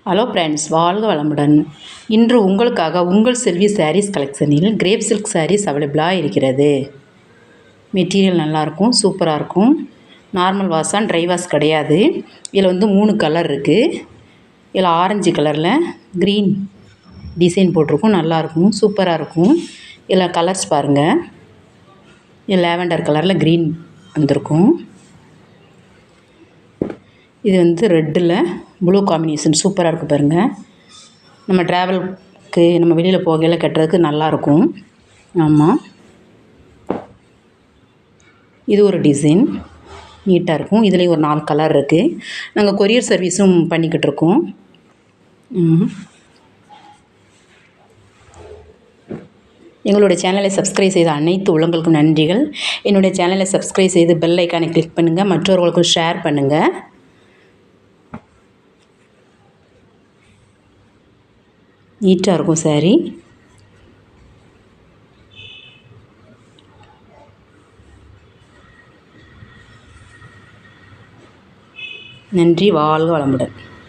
Hello friends, வாழ்க வளமுடன். இன்று உங்களுக்காக உங்கள் செல்வி சாரீஸ் கலெக்ஷனில் கிரேப் சில்க் சாரீஸ் அவைலபிளாக இருக்கிறது. மெட்டீரியல் நல்லாயிருக்கும், சூப்பராக இருக்கும். நார்மல் வாஷ் ட்ரை வாஷ் கிடையாது. இதில் 3 கலர் இருக்குது. இதில் ஆரஞ்சு கலரில் க்ரீன் டிசைன் போட்டிருக்கும், நல்லாயிருக்கும், சூப்பராக இருக்கும். இதில் கலர்ஸ் பாருங்கள். இது லேவெண்டர் கலரில் க்ரீன் வந்திருக்கும். இது ரெட்டில் ப்ளூ காம்பினேஷன் சூப்பராக இருக்குது பாருங்கள். நம்ம ட்ராவலுக்கு நம்ம வெளியில் போகையில் கட்டுறதுக்கு நல்லாயிருக்கும். ஆமாம், இது ஒரு டிசைன் நீட்டாக இருக்கும். இதுலேயும் ஒரு 4 கலர் இருக்குது. நாங்கள் கொரியர் சர்வீஸும் பண்ணிக்கிட்டு இருக்கோம். எங்களுடைய சேனலை சப்ஸ்கிரைப் செய்த அனைத்து உள்ளங்களுக்கும் நன்றிகள். என்னுடைய சேனலை சப்ஸ்கிரைப் செய்து பெல் ஐக்கானை கிளிக் பண்ணுங்கள், மற்றவர்களுக்கும் ஷேர் பண்ணுங்கள். நீட்டாக இருக்கும் சாரீ. நன்றி, வாழ்க வளமுடன்.